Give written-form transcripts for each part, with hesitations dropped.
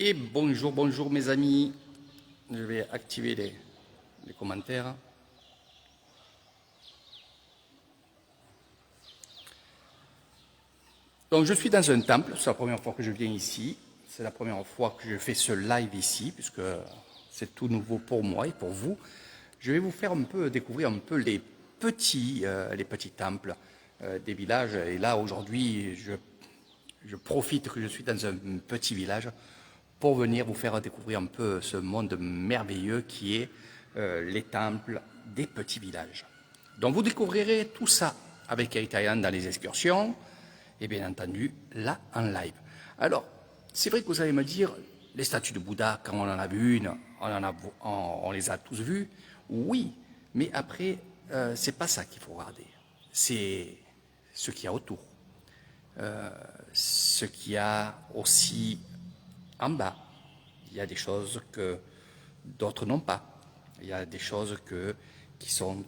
Et bonjour, bonjour mes amis. Je vais activer les commentaires. Donc je suis dans un temple, c'est la première fois que je viens ici. C'est la première fois que je fais ce live ici, puisque c'est tout nouveau pour moi et pour vous. Je vais vous faire découvrir un peu les petits temples des villages. Et là, aujourd'hui, je profite que je suis dans un petit village pour venir vous faire découvrir un peu ce monde merveilleux qui est les temples des petits villages. Donc vous découvrirez tout ça avec Aitayan dans les excursions et bien entendu là en live. Alors, c'est vrai que vous allez me dire, les statues de Bouddha, quand on en a vu une, on les a tous vues, oui, mais après, c'est pas ça qu'il faut regarder, c'est ce qu'il y a autour. Ce qu'il y a aussi en bas. Il y a des choses que d'autres n'ont pas. Il y a des choses qui sont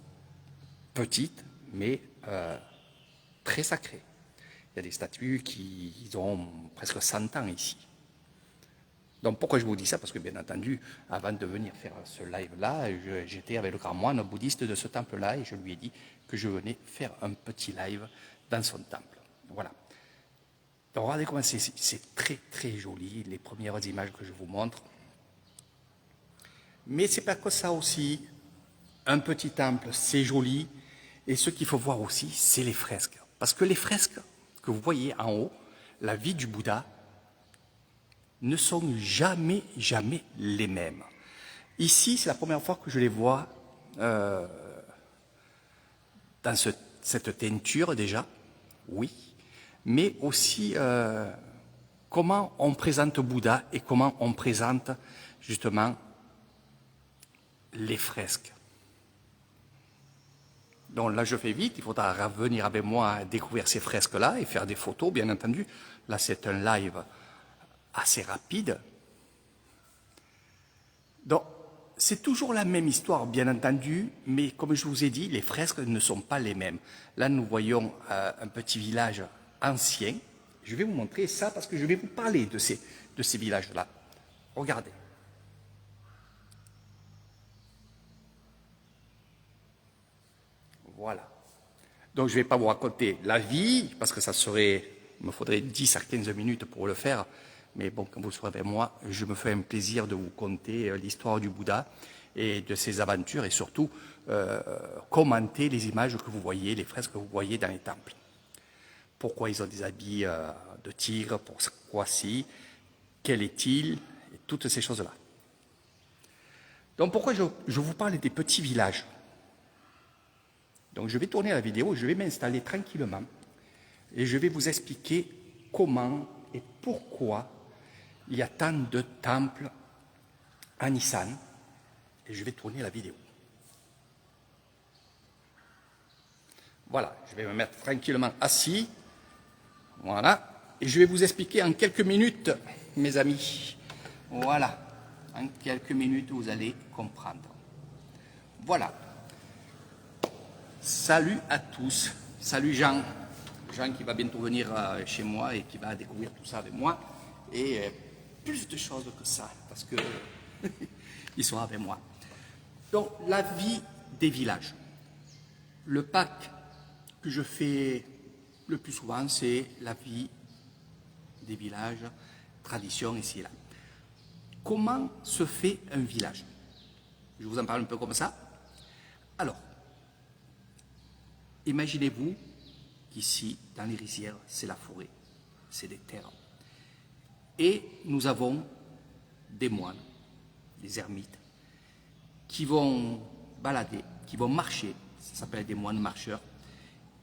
petites, mais très sacrées. Il y a des statues qui ont presque 100 ans ici. Donc pourquoi je vous dis ça? Parce que bien entendu, avant de venir faire ce live-là, j'étais avec le grand moine bouddhiste de ce temple-là et je lui ai dit que je venais faire un petit live dans son temple. Voilà. Donc regardez comment c'est très très joli, les premières images que je vous montre. Mais c'est pas que ça aussi. Un petit temple, c'est joli. Et ce qu'il faut voir aussi, c'est les fresques. Parce que les fresques que vous voyez en haut, la vie du Bouddha, ne sont jamais les mêmes. Ici, c'est la première fois que je les vois dans cette teinture déjà, oui, mais aussi comment on présente Bouddha et comment on présente justement les fresques. Donc là, je fais vite, il faudra revenir avec moi découvrir ces fresques-là et faire des photos, bien entendu. Là, c'est un live assez rapide. Donc, c'est toujours la même histoire, bien entendu, mais comme je vous ai dit, les fresques ne sont pas les mêmes. Là, nous voyons un petit village ancien. Je vais vous montrer ça parce que je vais vous parler de ces villages-là. Regardez. Voilà. Donc je ne vais pas vous raconter la vie, parce que il me faudrait 10 à 15 minutes pour le faire. Mais bon, quand vous serez avec moi, je me fais un plaisir de vous conter l'histoire du Bouddha et de ses aventures et surtout commenter les images que vous voyez, les fresques que vous voyez dans les temples. Pourquoi ils ont des habits de tigre, pourquoi si, quel est-il, et toutes ces choses-là. Donc pourquoi je vous parle des petits villages? Donc je vais tourner la vidéo, je vais m'installer tranquillement et je vais vous expliquer comment et pourquoi il y a tant de temples à Nissan. Et je vais tourner la vidéo. Voilà, je vais me mettre tranquillement assis. Voilà. Et je vais vous expliquer en quelques minutes, mes amis. Voilà. En quelques minutes, vous allez comprendre. Voilà. Salut à tous. Salut Jean. Jean qui va bientôt venir chez moi et qui va découvrir tout ça avec moi. Et plus de choses que ça, parce que ils sont avec moi. Donc, la vie des villages. Le pack que je fais le plus souvent, c'est la vie des villages, tradition ici et là. Comment se fait un village? Je vous en parle un peu comme ça. Alors, imaginez-vous qu'ici, dans les rizières, c'est la forêt, c'est des terres. Et nous avons des moines, des ermites, qui vont balader, qui vont marcher, ça s'appelle des moines marcheurs,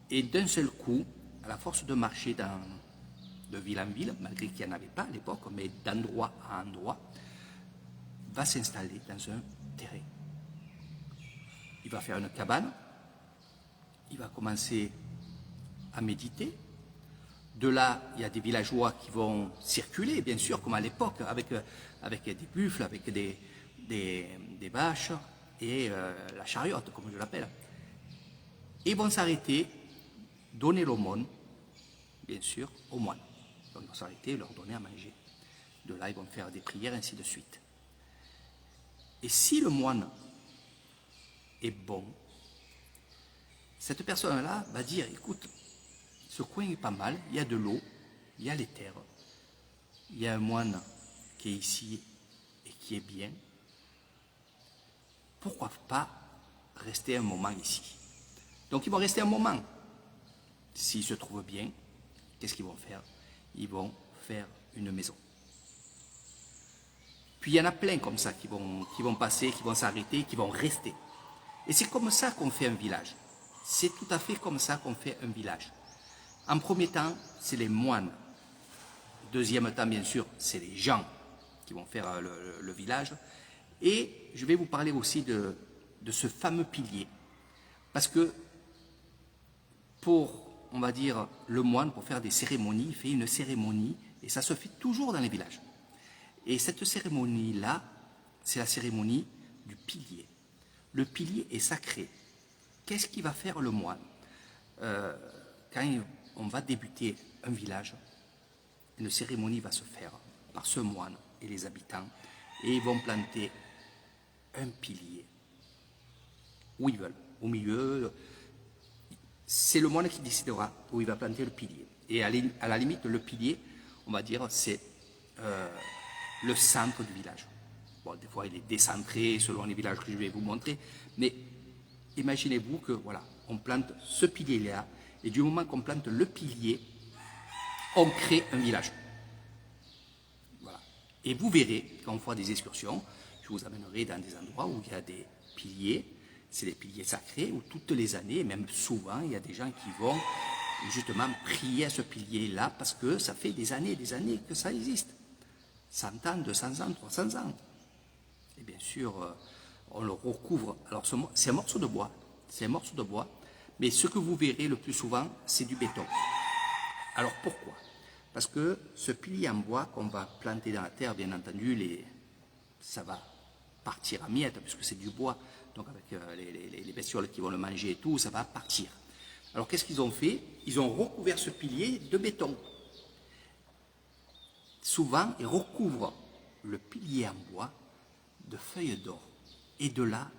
et d'un seul coup, à la force de marcher de ville en ville, malgré qu'il n'y en avait pas à l'époque, mais d'endroit à endroit, va s'installer dans un terrain. Il va faire une cabane, il va commencer à méditer. De là, il y a des villageois qui vont circuler, bien sûr, comme à l'époque, avec des buffles, avec des vaches et la chariote, comme je l'appelle. Ils vont s'arrêter, donner l'aumône, bien sûr, aux moines. Donc ils vont s'arrêter et leur donner à manger. De là, ils vont faire des prières, ainsi de suite. Et si le moine est bon, cette personne-là va dire, écoute, ce coin est pas mal, il y a de l'eau, il y a les terres, il y a un moine qui est ici et qui est bien, pourquoi pas rester un moment ici? Donc ils vont rester un moment. S'ils se trouvent bien, qu'est-ce qu'ils vont faire? Ils vont faire une maison. Puis il y en a plein comme ça qui vont passer, qui vont s'arrêter, qui vont rester. Et c'est comme ça qu'on fait un village. C'est tout à fait comme ça qu'on fait un village. En premier temps, c'est les moines. Deuxième temps, bien sûr, c'est les gens qui vont faire le village. Et je vais vous parler aussi de ce fameux pilier. Parce que pour, on va dire, le moine, pour faire des cérémonies, il fait une cérémonie, et ça se fait toujours dans les villages. Et cette cérémonie-là, c'est la cérémonie du pilier. Le pilier est sacré. Qu'est-ce qu'il va faire le moine? Quand on va débuter un village, une cérémonie va se faire par ce moine et les habitants, et ils vont planter un pilier où ils veulent, au milieu. C'est le moine qui décidera où il va planter le pilier. Et à la limite, le pilier, on va dire, c'est le centre du village. Bon, des fois, il est décentré selon les villages que je vais vous montrer, mais imaginez-vous que, voilà, on plante ce pilier-là, et du moment qu'on plante le pilier, on crée un village. Voilà. Et vous verrez, quand on fera des excursions, je vous amènerai dans des endroits où il y a des piliers, c'est des piliers sacrés, où toutes les années, même souvent, il y a des gens qui vont justement prier à ce pilier-là, parce que ça fait des années que ça existe. 100 ans, 200 ans, 300 ans. Et bien sûr, on le recouvre. Alors, c'est un morceau de bois. C'est un morceau de bois. Mais ce que vous verrez le plus souvent, c'est du béton. Alors, pourquoi? Parce que ce pilier en bois qu'on va planter dans la terre, bien entendu, ça va partir à miettes, puisque c'est du bois. Donc, avec les bestioles qui vont le manger et tout, ça va partir. Alors, qu'est-ce qu'ils ont fait? Ils ont recouvert ce pilier de béton. Souvent, ils recouvrent le pilier en bois de feuilles d'or. Et de là,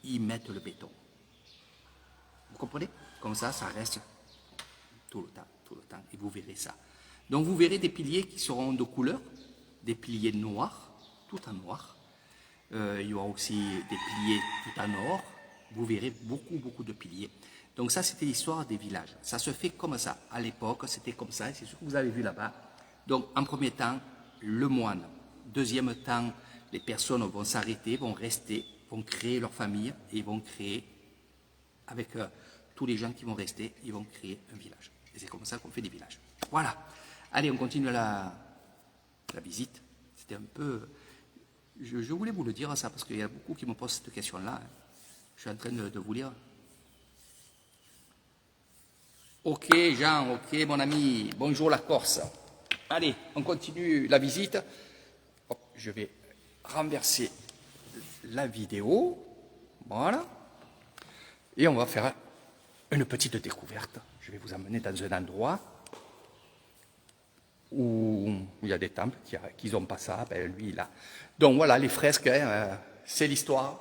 ils mettent le béton. Vous comprenez? Comme ça, ça reste tout le temps. Et vous verrez ça. Donc, vous verrez des piliers qui seront de couleur, des piliers noirs, tout en noir. Il y aura aussi des piliers tout en or. Vous verrez beaucoup de piliers. Donc, ça, c'était l'histoire des villages. Ça se fait comme ça. À l'époque, c'était comme ça. Et c'est ce que vous avez vu là-bas. Donc, en premier temps, le moine. Deuxième temps, les personnes vont s'arrêter, vont rester, vont créer leur famille et vont créer, avec tous les gens qui vont rester, ils vont créer un village. Et c'est comme ça qu'on fait des villages. Voilà. Allez, on continue la visite. C'était un peu... Je voulais vous le dire ça, parce qu'il y a beaucoup qui me posent cette question-là. Je suis en train de vous lire. Ok, Jean, ok, mon ami. Bonjour la Corse. Allez, on continue la visite. Hop, je vais renverser la vidéo. Voilà. Et on va faire une petite découverte. Je vais vous emmener dans un endroit où il y a des temples qui n'ont pas ça. Ben, lui, là. Donc voilà, les fresques, hein, c'est l'histoire,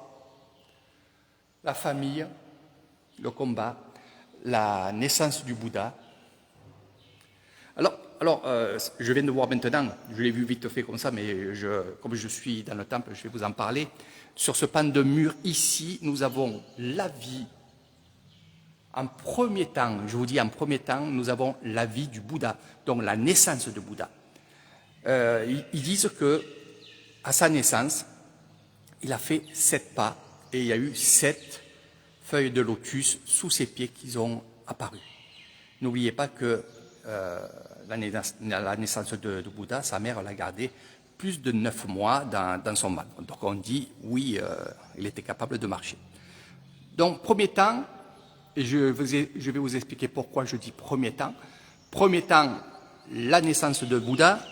la famille, le combat, la naissance du Bouddha. Alors, je viens de voir maintenant, je l'ai vu vite fait comme ça, mais comme je suis dans le temple, je vais vous en parler. Sur ce pan de mur, ici, nous avons la vie. En premier temps, je vous dis en premier temps, nous avons la vie du Bouddha, donc la naissance de Bouddha. Ils disent que à sa naissance, il a fait 7 pas et il y a eu 7 feuilles de lotus sous ses pieds qui ont apparu. N'oubliez pas que la naissance de Bouddha, sa mère l'a gardé plus de 9 mois dans son ventre. Donc on dit, oui, il était capable de marcher. Donc, premier temps, et je vais vous expliquer pourquoi je dis premier temps. Premier temps, la naissance de Bouddha.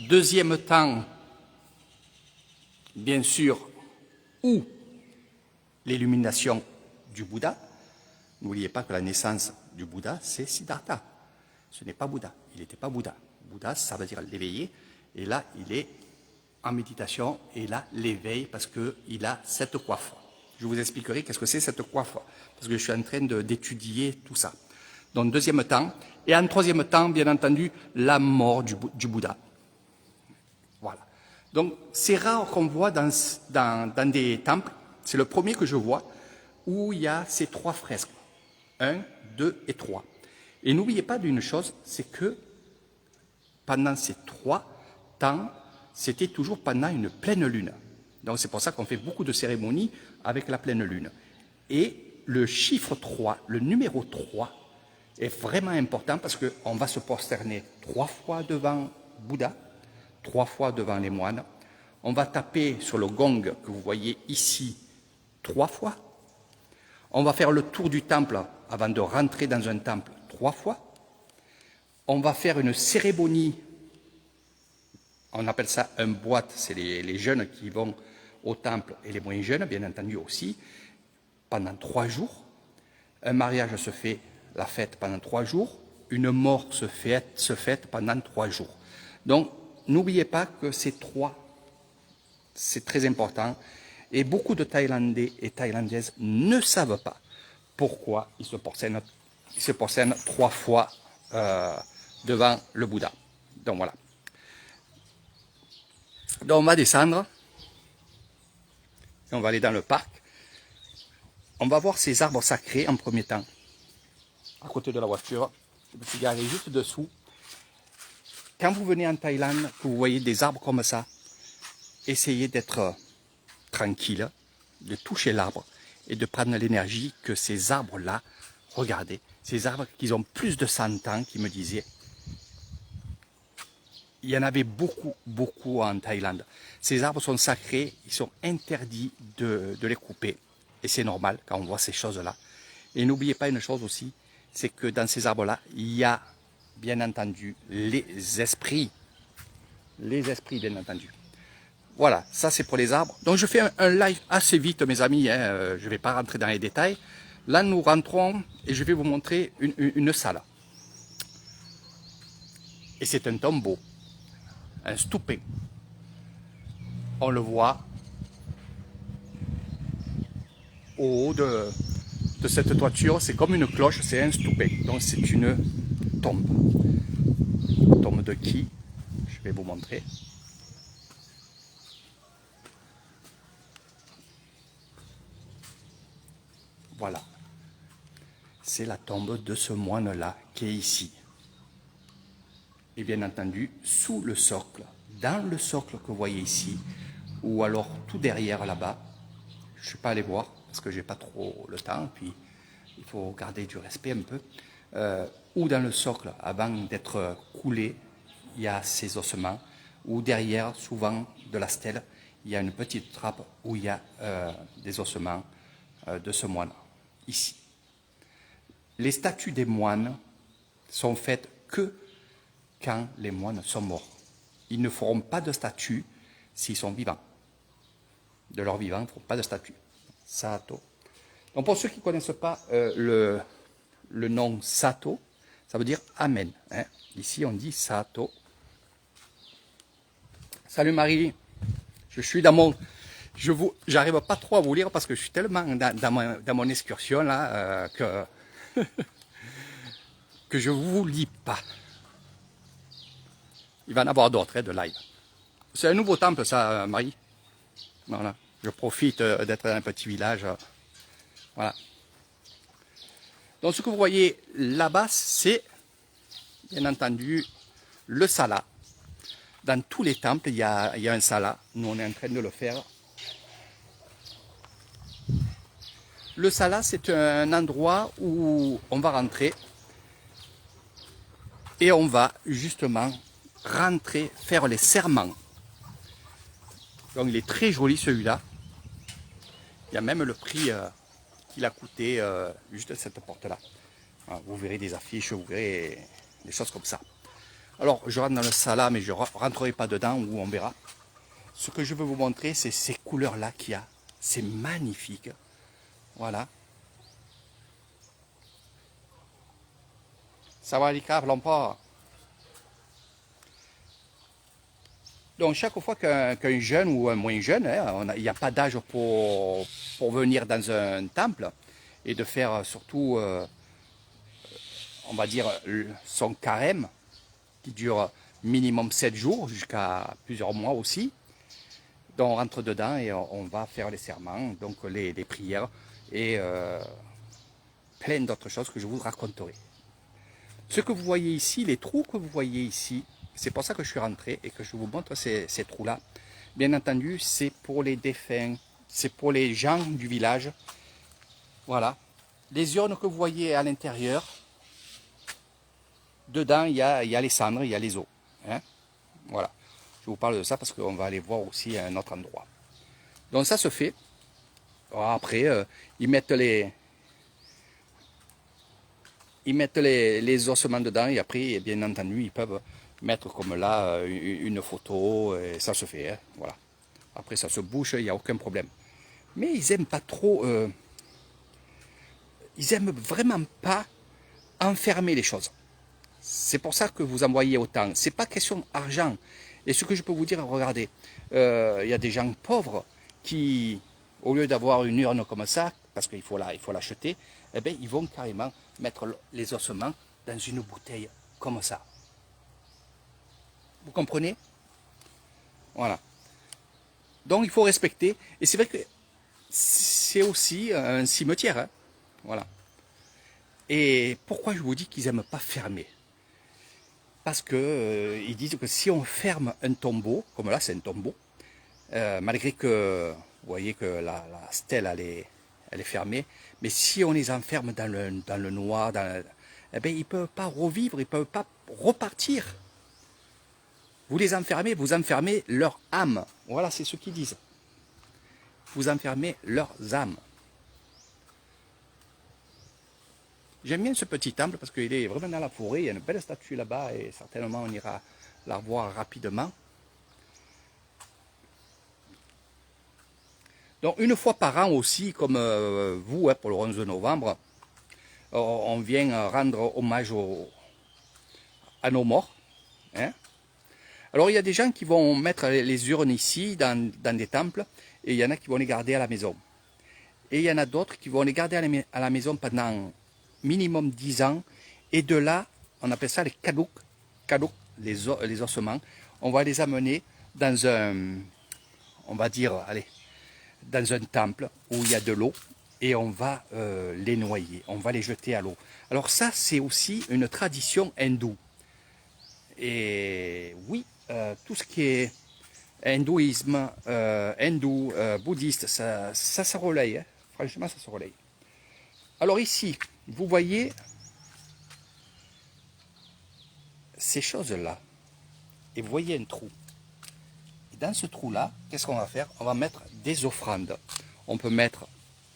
Deuxième temps, bien sûr, ou l'illumination du Bouddha. N'oubliez pas que la naissance du Bouddha, c'est Siddhartha. Ce n'est pas Bouddha. Il n'était pas Bouddha. Bouddha, ça veut dire l'éveillé. Et là, il est en méditation et là, l'éveil, parce qu'il a cette coiffe. Je vous expliquerai qu'est-ce que c'est cette coiffe, parce que je suis en train d'étudier tout ça. Donc, deuxième temps. Et en troisième temps, bien entendu, la mort du Bouddha. Voilà. Donc, c'est rare qu'on voit dans des temples. C'est le premier que je vois où il y a ces trois fresques. 1, 2 et 3. Et n'oubliez pas d'une chose, c'est que pendant ces 3 temps, c'était toujours pendant une pleine lune. Donc c'est pour ça qu'on fait beaucoup de cérémonies avec la pleine lune. Et le chiffre 3, le numéro 3, est vraiment important parce qu'on va se prosterner 3 fois devant Bouddha, 3 fois devant les moines. On va taper sur le gong que vous voyez ici 3 fois. On va faire le tour du temple avant de rentrer dans un temple 3 fois. On va faire une cérémonie, on appelle ça un boîte, c'est les jeunes qui vont au temple et les moins jeunes, bien entendu aussi, pendant 3 jours. Un mariage se fait, la fête pendant 3 jours. Une mort se fête pendant 3 jours. Donc, n'oubliez pas que ces 3, c'est très important. Et beaucoup de Thaïlandais et Thaïlandaises ne savent pas pourquoi ils se prosternent 3 fois devant le Bouddha. Donc voilà. Donc on va descendre. Et on va aller dans le parc. On va voir ces arbres sacrés en premier temps. À côté de la voiture. Je me suis garé juste dessous. Quand vous venez en Thaïlande, que vous voyez des arbres comme ça, essayez d'être tranquille, de toucher l'arbre et de prendre l'énergie que ces arbres-là, regardez, ces arbres qui ont plus de 100 ans, qui me disaient, il y en avait beaucoup, beaucoup en Thaïlande. Ces arbres sont sacrés, ils sont interdits de les couper. Et c'est normal quand on voit ces choses-là. Et n'oubliez pas une chose aussi, c'est que dans ces arbres-là, il y a, bien entendu, les esprits. Les esprits, bien entendu. Voilà, ça c'est pour les arbres. Donc je fais un live assez vite, mes amis, hein. Je ne vais pas rentrer dans les détails. Là, nous rentrons et je vais vous montrer une salle. Et c'est un tombeau, un stoupé. On le voit au haut de cette toiture, c'est comme une cloche, c'est un stoupé. Donc c'est une tombe. Tombe de qui? Je vais vous montrer. Voilà. C'est la tombe de ce moine-là qui est ici. Et bien entendu, sous le socle, dans le socle que vous voyez ici, ou alors tout derrière là-bas, je ne suis pas allé voir parce que j'ai pas trop le temps, puis il faut garder du respect un peu, ou dans le socle, avant d'être coulé, il y a ces ossements, ou derrière, souvent de la stèle, il y a une petite trappe où il y a des ossements de ce moine, ici. Les statues des moines sont faites que quand les moines sont morts. Ils ne feront pas de statue s'ils sont vivants. De leur vivant, ils ne feront pas de statue. Sato. Donc pour ceux qui ne connaissent pas le nom Sato, ça veut dire Amen. Hein. Ici on dit Sato. Salut Marie. Je suis dans mon... J'arrive pas trop à vous lire parce que je suis tellement dans mon excursion là que je ne vous lis pas. Il va en avoir d'autres, de live. C'est un nouveau temple, ça, Marie. Voilà. Je profite d'être dans un petit village. Voilà. Donc, ce que vous voyez là-bas, c'est, bien entendu, le sala. Dans tous les temples, il y a un sala. Nous, on est en train de le faire. Le sala, c'est un endroit où on va rentrer et on va justement rentrer, faire les serments. Donc il est très joli celui-là. Il y a même le prix qu'il a coûté juste cette porte-là. Vous verrez des affiches, vous verrez des choses comme ça. Alors je rentre dans le sala, mais je ne rentrerai pas dedans, où on verra. Ce que je veux vous montrer, c'est ces couleurs-là qu'il y a. C'est magnifique. Voilà. Ça va, Lika, l'emport. Donc chaque fois qu'un jeune ou un moins jeune, hein, il n'y a pas d'âge pour venir dans un temple et de faire surtout, on va dire, son carême qui dure minimum 7 jours jusqu'à plusieurs mois aussi. Donc on rentre dedans et on va faire les serments, donc les prières et plein d'autres choses que je vous raconterai. Ce que vous voyez ici, les trous que vous voyez ici, c'est pour ça que je suis rentré et que je vous montre ces trous-là. Bien entendu, c'est pour les défunts, c'est pour les gens du village. Voilà. Les urnes que vous voyez à l'intérieur, dedans, il y a les cendres, il y a les os. Hein, voilà. Je vous parle de ça parce qu'on va aller voir aussi à un autre endroit. Donc ça se fait. Alors après, ils mettent les ossements dedans et après, bien entendu, ils peuvent mettre comme là une photo et ça se fait. Hein, voilà. Après, ça se bouche, il n'y a aucun problème. Mais ils n'aiment pas trop... ils n'aiment vraiment pas enfermer les choses. C'est pour ça que vous en voyez autant. Ce n'est pas question d'argent. Et ce que je peux vous dire, regardez, il y a des gens pauvres qui, au lieu d'avoir une urne comme ça, parce qu'il faut l'acheter, eh bien, ils vont carrément mettre les ossements dans une bouteille comme ça. Vous comprenez? Voilà. Donc il faut respecter. Et c'est vrai que c'est aussi un cimetière. Hein. Voilà. Et pourquoi je vous dis qu'ils n'aiment pas fermer? Parce que ils disent que si on ferme un tombeau, comme là c'est un tombeau, malgré que vous voyez que la stèle elle est fermée, mais si on les enferme dans le noir, eh bien, ils ne peuvent pas revivre, ils ne peuvent pas repartir. Vous les enfermez, vous enfermez leur âme. Voilà, c'est ce qu'ils disent. Vous enfermez leurs âmes. J'aime bien ce petit temple parce qu'il est vraiment dans la forêt. Il y a une belle statue là-bas et certainement on ira la revoir rapidement. Donc une fois par an aussi, comme vous, hein, pour le 11 novembre, on vient rendre hommage à nos morts. Hein. Alors il y a des gens qui vont mettre les urnes ici dans des temples et il y en a qui vont les garder à la maison. Et il y en a d'autres qui vont les garder à la maison pendant minimum 10 ans. Et de là, on appelle ça les kadouks, les ossements. On va les amener dans un, on va dire, allez, dans un temple où il y a de l'eau et on va les noyer, on va les jeter à l'eau. Alors ça, c'est aussi une tradition hindoue. Et oui, tout ce qui est hindouisme, hindou, bouddhiste, ça se relaye. Hein. Franchement, ça se relaye. Alors ici, vous voyez ces choses-là. Et vous voyez un trou. Et dans ce trou-là, qu'est-ce qu'on va faire? On va mettre des offrandes. On peut mettre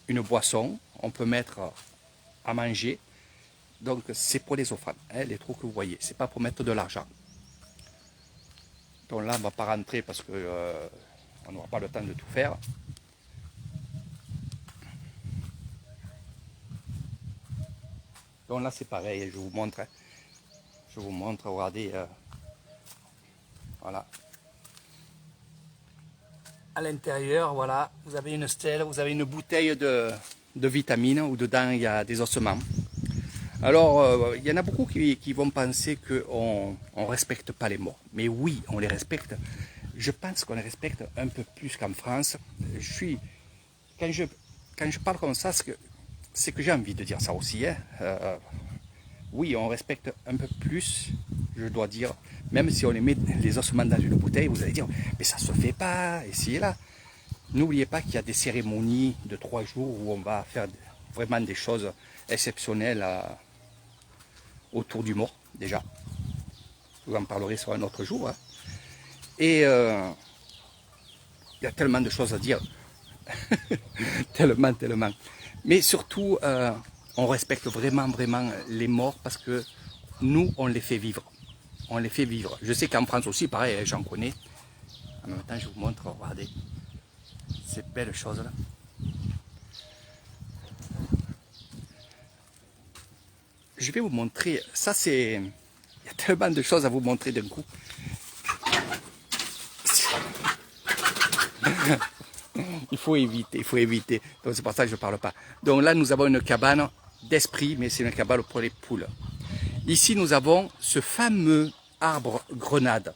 une boisson, on peut mettre à manger. Donc c'est pour les offrandes, hein, les trous que vous voyez. C'est pas pour mettre de l'argent. Donc là, on ne va pas rentrer parce que on n'aura pas le temps de tout faire. Donc là, c'est pareil, je vous montre. Hein. Je vous montre, regardez. Voilà. À l'intérieur, voilà, vous avez une stèle, vous avez une bouteille de vitamines où dedans il y a des ossements. Alors, il y en a beaucoup qui vont penser qu'on ne respecte pas les morts. Mais oui, on les respecte. Je pense qu'on les respecte un peu plus qu'en France. Quand je parle comme ça, c'est que j'ai envie de dire ça aussi. Hein. Oui, on respecte un peu plus, je dois dire. Même si on les met les ossements dans une bouteille, vous allez dire, mais ça ne se fait pas, ici et là. N'oubliez pas qu'il y a des cérémonies de 3 jours où on va faire vraiment des choses exceptionnelles autour du mort, déjà. Je vous en parlerai sur un autre jour. Hein. Et il y a tellement de choses à dire. tellement. Mais surtout, on respecte vraiment les morts parce que nous, on les fait vivre. On les fait vivre. Je sais qu'en France aussi, pareil, j'en connais. En même temps, je vous montre, regardez, ces belles choses-là. Je vais vous montrer, ça c'est... Il y a tellement de choses à vous montrer d'un coup. Il faut éviter, il faut éviter. Donc c'est pour ça que je ne parle pas. Donc là, nous avons une cabane d'esprit, mais c'est une cabane pour les poules. Ici, nous avons ce fameux arbre grenade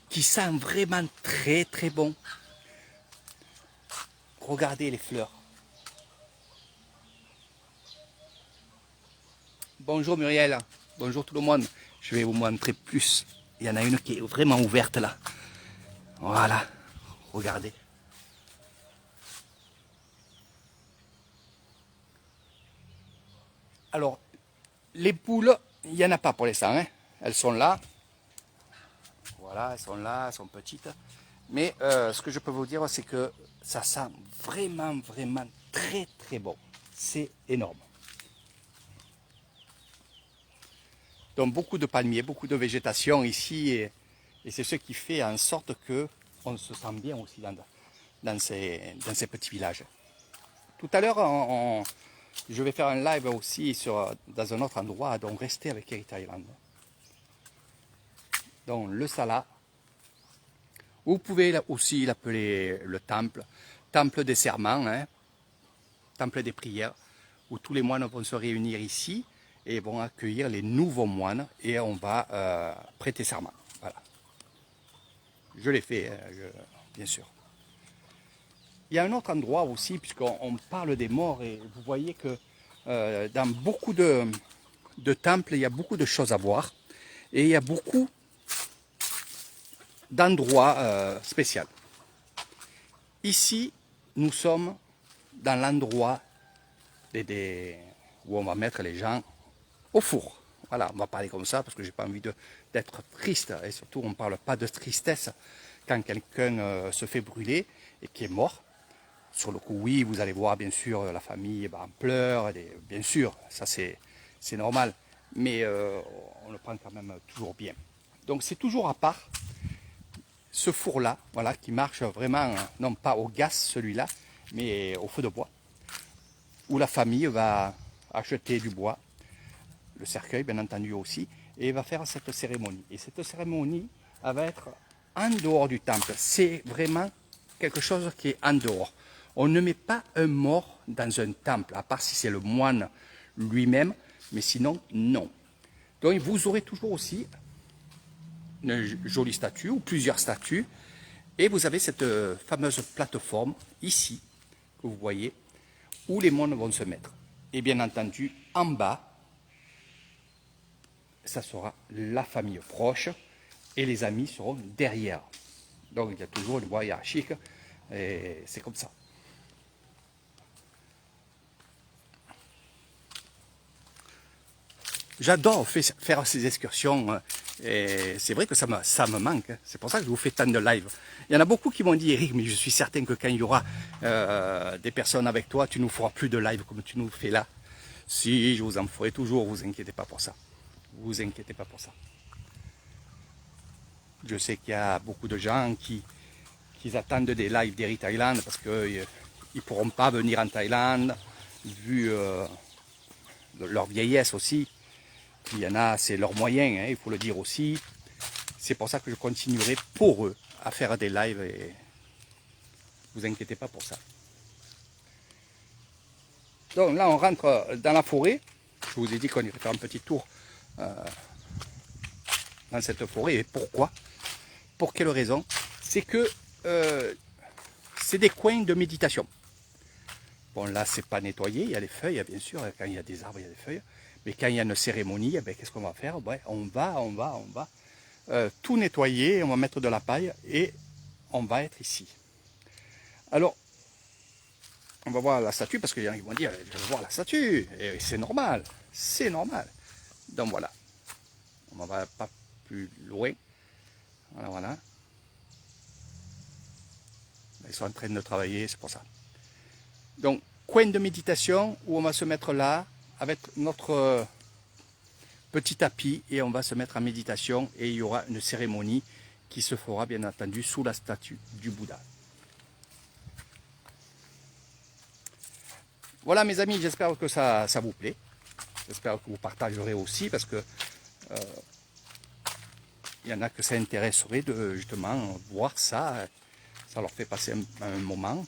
qui sent vraiment très très bon. Regardez les fleurs. Bonjour Muriel, bonjour tout le monde. Je vais vous montrer plus. Il y en a une qui est vraiment ouverte là. Voilà, regardez. Alors, les poules, il n'y en a pas pour l'instant. Hein. Elles sont là. Voilà, elles sont là, elles sont petites. Mais ce que je peux vous dire, c'est que ça sent vraiment, vraiment très, très bon. C'est énorme. Donc beaucoup de palmiers, beaucoup de végétation ici. Et c'est ce qui fait en sorte qu'on se sent bien aussi dans ces petits villages. Tout à l'heure, je vais faire un live aussi dans un autre endroit, donc restez avec Heritage Island. Donc le Sala, vous pouvez aussi l'appeler le temple, temple des serments, hein, temple des prières, où tous les moines vont se réunir ici et vont accueillir les nouveaux moines et on va prêter serment. Voilà. Je l'ai fait, bien sûr. Il y a un autre endroit aussi, puisqu'on parle des morts, et vous voyez que dans beaucoup de temples, il y a beaucoup de choses à voir, et il y a beaucoup d'endroits spéciaux. Ici, nous sommes dans l'endroit où on va mettre les gens au four. Voilà, on va parler comme ça, parce que j'ai pas envie d'être triste, et surtout on ne parle pas de tristesse quand quelqu'un se fait brûler et qui est mort. Sur le coup, oui, vous allez voir, bien sûr, la famille en pleurs, bien sûr, ça c'est normal, mais on le prend quand même toujours bien. Donc c'est toujours à part ce four-là, voilà, qui marche vraiment, non pas au gaz celui-là, mais au feu de bois, où la famille va acheter du bois, le cercueil bien entendu aussi, et va faire cette cérémonie. Et cette cérémonie, elle va être en dehors du temple. C'est vraiment quelque chose qui est en dehors. On ne met pas un mort dans un temple, à part si c'est le moine lui-même, mais sinon, non. Donc vous aurez toujours aussi une jolie statue ou plusieurs statues, et vous avez cette fameuse plateforme ici, que vous voyez, où les moines vont se mettre. Et bien entendu, en bas, ça sera la famille proche, et les amis seront derrière. Donc il y a toujours une voie hiérarchique, et c'est comme ça. J'adore faire ces excursions et c'est vrai que ça me manque. C'est pour ça que je vous fais tant de live. Il y en a beaucoup qui m'ont dit, Eric, mais je suis certain que quand il y aura des personnes avec toi, tu nous feras plus de live comme tu nous fais là. Si, je vous en ferai toujours, vous inquiétez pas pour ça. Vous inquiétez pas pour ça. Je sais qu'il y a beaucoup de gens qui attendent des lives d'Heritage Island parce qu'ils ne pourront pas venir en Thaïlande, vu leur vieillesse aussi. Il y en a, c'est leurs moyens, hein, il faut le dire aussi. C'est pour ça que je continuerai pour eux à faire des lives et vous inquiétez pas pour ça. Donc là, on rentre dans la forêt. Je vous ai dit qu'on irait faire un petit tour dans cette forêt. Et pourquoi? Pour quelle raison? C'est que c'est des coins de méditation. Bon, là, c'est pas nettoyé, il y a les feuilles, bien sûr. Quand il y a des arbres, il y a des feuilles. Mais quand il y a une cérémonie, eh qu'est-ce qu'on va faire? On va tout nettoyer, on va mettre de la paille et on va être ici. Alors, on va voir la statue, parce qu'il y en a qui vont dire, je veux voir la statue. Et c'est normal, c'est normal. Donc voilà, on ne va pas plus loin. Voilà, voilà. Ils sont en train de travailler, c'est pour ça. Donc, coin de méditation où on va se mettre là, avec notre petit tapis, et on va se mettre en méditation, et il y aura une cérémonie qui se fera bien entendu sous la statue du Bouddha. Voilà mes amis, j'espère que ça vous plaît. J'espère que vous partagerez aussi, parce que il y en a que ça intéresserait de justement voir ça. Ça leur fait passer un moment.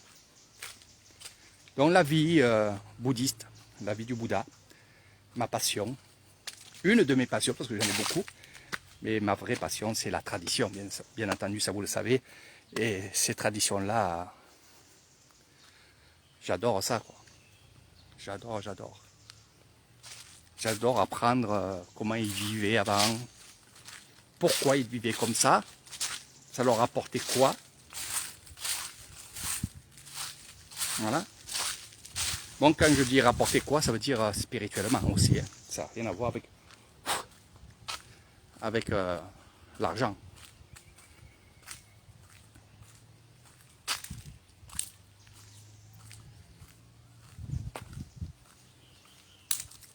Donc la vie bouddhiste, la vie du Bouddha, ma passion, une de mes passions, parce que j'en ai beaucoup, mais ma vraie passion, c'est la tradition, bien entendu, ça vous le savez. Et ces traditions-là, j'adore ça, quoi. J'adore, j'adore. J'adore apprendre comment ils vivaient avant, pourquoi ils vivaient comme ça leur apportait quoi. Voilà. Bon, quand je dis rapporter quoi, ça veut dire spirituellement aussi. Hein. Ça n'a rien à voir avec l'argent.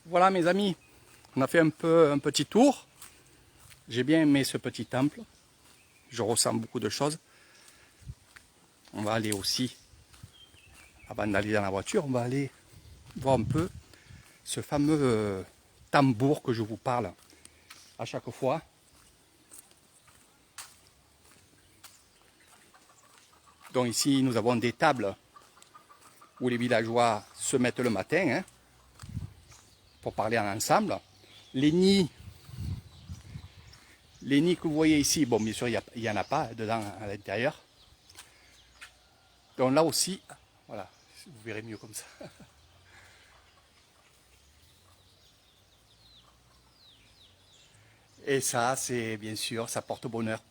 Voilà mes amis, on a fait un petit tour. J'ai bien aimé ce petit temple. Je ressens beaucoup de choses. On va aller aussi, avant d'aller dans la voiture, on va aller voir un peu ce fameux tambour que je vous parle à chaque fois. Donc ici, nous avons des tables où les villageois se mettent le matin hein, pour parler ensemble. Les nids que vous voyez ici, bon, bien sûr, il n'y en a pas dedans à l'intérieur. Donc là aussi, voilà, vous verrez mieux comme ça. Et ça, c'est bien sûr, ça porte bonheur.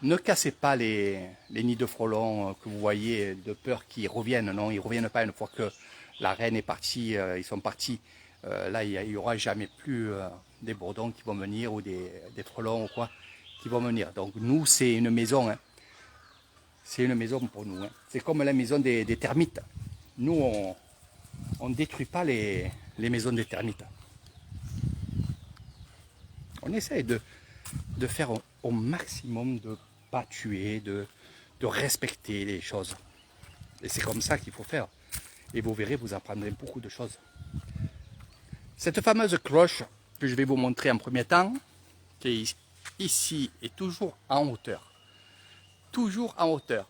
Ne cassez pas les nids de frelons que vous voyez de peur qu'ils reviennent. Non, ils ne reviennent pas une fois que la reine est partie, ils sont partis. Là, il n'y aura jamais plus des bourdons qui vont venir ou des frelons ou quoi qui vont venir. Donc nous, c'est une maison. Hein. C'est une maison pour nous. Hein. C'est comme la maison des termites. Nous, on ne détruit pas les maisons des termites. On essaie de faire au maximum de ne pas tuer, de respecter les choses. Et c'est comme ça qu'il faut faire. Et vous verrez, vous apprendrez beaucoup de choses. Cette fameuse cloche que je vais vous montrer en premier temps, qui est ici et toujours en hauteur. Toujours en hauteur.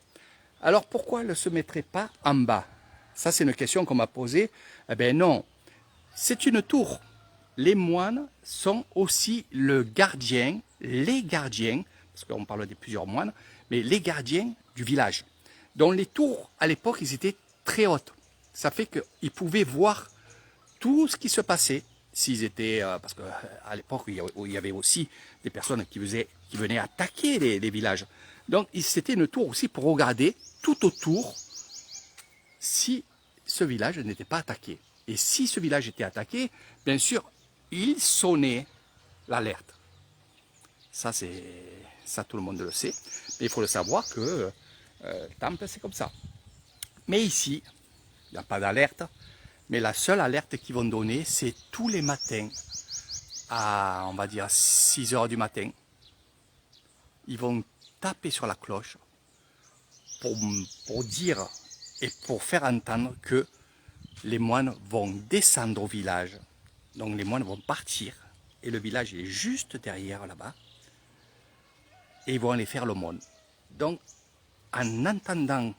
Alors pourquoi elle ne se mettrait pas en bas? Ça c'est une question qu'on m'a posée. Eh bien non, c'est une tour. Les moines sont aussi les gardiens, parce qu'on parle de plusieurs moines, mais les gardiens du village. Donc les tours, à l'époque, ils étaient très hautes. Ça fait qu'ils pouvaient voir tout ce qui se passait. S'ils étaient, parce qu'à l'époque, il y avait aussi des personnes qui venaient attaquer les villages. Donc c'était une tour aussi pour regarder tout autour si ce village n'était pas attaqué. Et si ce village était attaqué, bien sûr, il sonnait l'alerte. Ça, tout le monde le sait. Mais il faut le savoir que le temple, c'est comme ça. Mais ici, il n'y a pas d'alerte. Mais la seule alerte qu'ils vont donner, c'est tous les matins, à, on va dire, 6 heures du matin. Ils vont taper sur la cloche pour dire et pour faire entendre que les moines vont descendre au village. Donc les moines vont partir et le village est juste derrière là-bas et ils vont aller faire l'aumône. Donc en entendant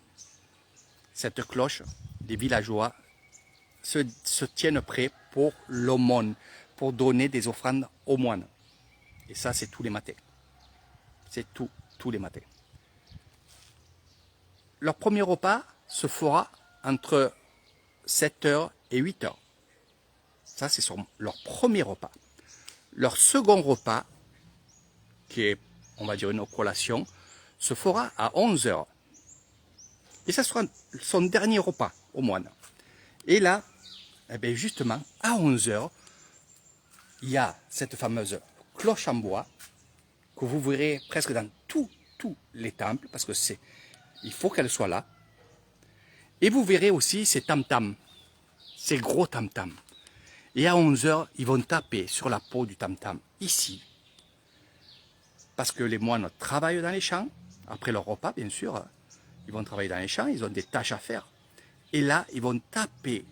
cette cloche, les villageois se tiennent prêts pour l'aumône, pour donner des offrandes aux moines. Et ça c'est tous les matins. C'est tous les matins. Leur premier repas se fera entre 7h et 8h. Ça, c'est leur premier repas. Leur second repas, qui est, on va dire, une collation, se fera à 11h. Et ça sera son dernier repas au moine. Et là, eh bien justement, à 11h, il y a cette fameuse cloche en bois que vous verrez presque dans tous les temples, parce que il faut qu'elle soit là. Et vous verrez aussi ces tam-tams, ces gros tam-tams. Et à 11h, ils vont taper sur la peau du tam-tam, ici. Parce que les moines travaillent dans les champs, après leur repas, bien sûr. Ils vont travailler dans les champs, ils ont des tâches à faire. Et là, ils vont taper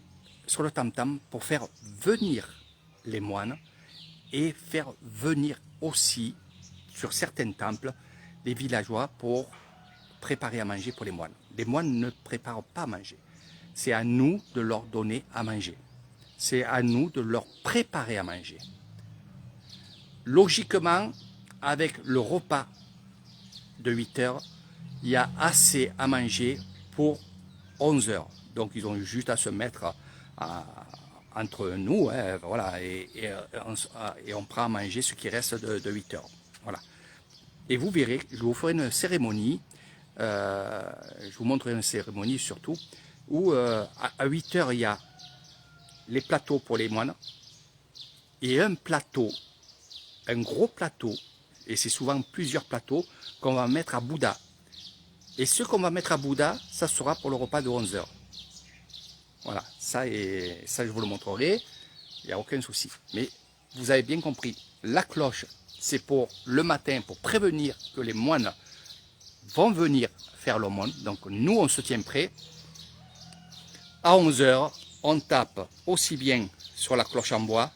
sur le tam-tam pour faire venir les moines et faire venir aussi, sur certains temples, les villageois pour préparer à manger pour les moines. Les moines ne préparent pas à manger. C'est à nous de leur donner à manger. C'est à nous de leur préparer à manger. Logiquement, avec le repas de 8 heures, il y a assez à manger pour 11 heures. Donc ils ont juste à se mettre entre nous, hein, voilà, et on prend à manger ce qui reste de 8 heures. Voilà. Et vous verrez, je vous ferai une cérémonie, je vous montrerai une cérémonie surtout, où à 8 heures, il y a les plateaux pour les moines, et un plateau, un gros plateau, et c'est souvent plusieurs plateaux, qu'on va mettre à Bouddha. Et ce qu'on va mettre à Bouddha, ça sera pour le repas de 11 heures. Voilà, ça je vous le montrerai, il n'y a aucun souci. Mais vous avez bien compris, la cloche, c'est pour le matin, pour prévenir que les moines vont venir faire l'aumône. Donc nous, on se tient prêt. À 11 heures, on tape aussi bien sur la cloche en bois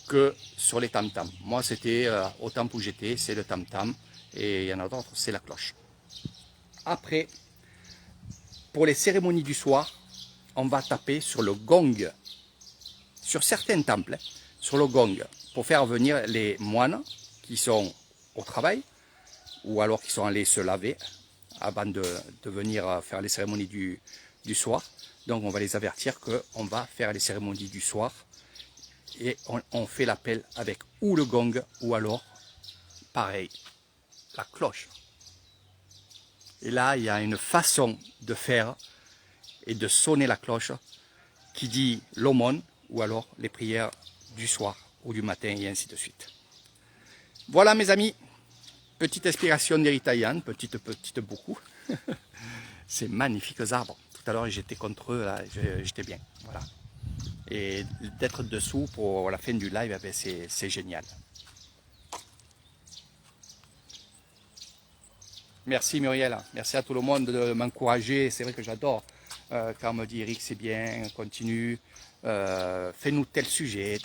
que sur les tam-tams. Moi, c'était au temple où j'étais, c'est le tam-tam. Et il y en a d'autres, c'est la cloche. Après, pour les cérémonies du soir, on va taper sur le gong. Sur certains temples, hein, sur le gong, pour faire venir les moines qui sont au travail, ou alors qui sont allés se laver avant de venir faire les cérémonies du soir. Donc on va les avertir qu'on va faire les cérémonies du soir. Et on fait l'appel avec ou le gong, ou alors, pareil, la cloche. Et là, il y a une façon de faire et de sonner la cloche qui dit l'aumône, ou alors les prières du soir ou du matin, et ainsi de suite. Voilà mes amis, petite inspiration d'Eritaian, petite beaucoup. Ces magnifiques arbres. Tout à l'heure j'étais contre eux, là, j'étais bien. Voilà. Et d'être dessous pour la fin du live, eh c'est génial. Merci Muriel, merci à tout le monde de m'encourager. C'est vrai que j'adore quand on me dit Eric c'est bien, continue, fais-nous tel sujet.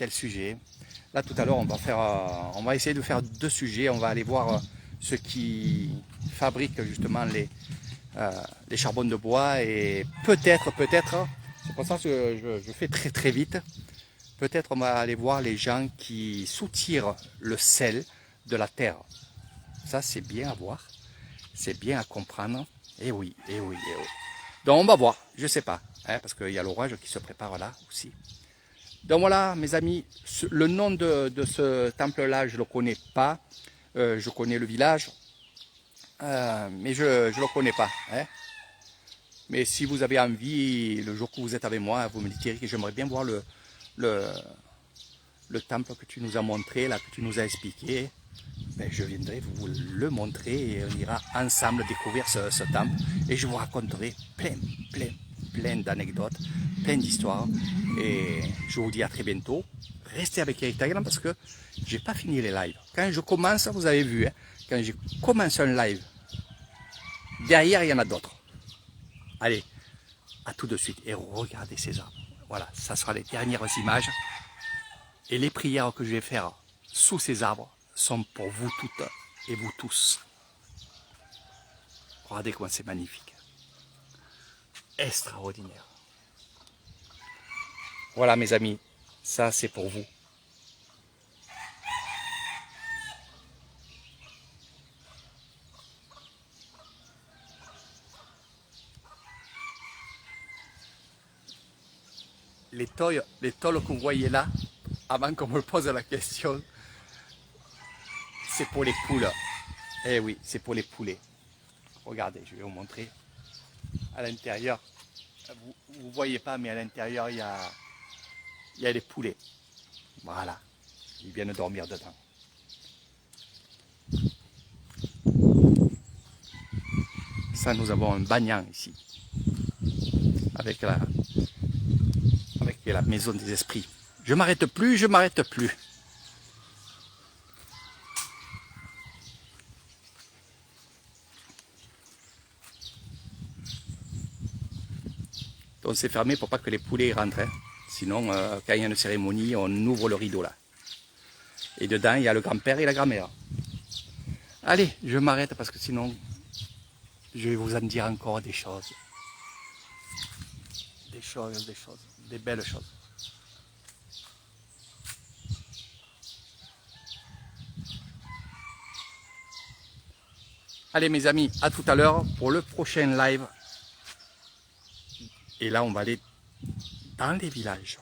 Là tout à l'heure on va essayer de faire 2 sujets. On va aller voir ceux qui fabriquent justement les charbons de bois, et peut-être, c'est pour ça que je fais très vite, peut-être on va aller voir les gens qui soutirent le sel de la terre. Ça c'est bien à voir. C'est bien à comprendre. Et oui. Donc on va voir, je sais pas, hein, parce qu'il y a l'orage qui se prépare là aussi. Donc voilà mes amis, le nom de ce temple-là, je ne le connais pas. Je connais le village, mais je ne le connais pas. Hein. Mais si vous avez envie, le jour que vous êtes avec moi, vous me dites Eric, j'aimerais bien voir le temple que tu nous as montré, là, que tu nous as expliqué. Ben, je viendrai vous le montrer et on ira ensemble découvrir ce temple, et je vous raconterai plein d'anecdotes, plein d'histoires, et je vous dis à très bientôt. Restez avec Eric Taguelan parce que j'ai pas fini les lives. Quand je commence, vous avez vu, hein, quand je commence un live, derrière il y en a d'autres. Allez, à tout de suite, et regardez ces arbres. Voilà, ça sera les dernières images, et les prières que je vais faire sous ces arbres sont pour vous toutes et vous tous. Regardez comment c'est magnifique. Extraordinaire. Voilà mes amis, ça c'est pour vous. Les tôles que vous voyez là, avant qu'on me pose la question, c'est pour les poules. Eh oui, c'est pour les poulets. Regardez, je vais vous montrer. À l'intérieur, vous ne voyez pas, mais à l'intérieur, il y a les poulets. Voilà, ils viennent dormir dedans. Ça, nous avons un banyan ici, avec la maison des esprits. Je m'arrête plus. Donc c'est fermé pour pas que les poulets rentrent. Hein. Sinon, quand il y a une cérémonie, on ouvre le rideau là. Et dedans, il y a le grand-père et la grand-mère. Allez, je m'arrête parce que sinon, je vais vous en dire encore des choses. Des belles choses. Allez mes amis, à tout à l'heure pour le prochain live. Et là, on va aller dans les villages.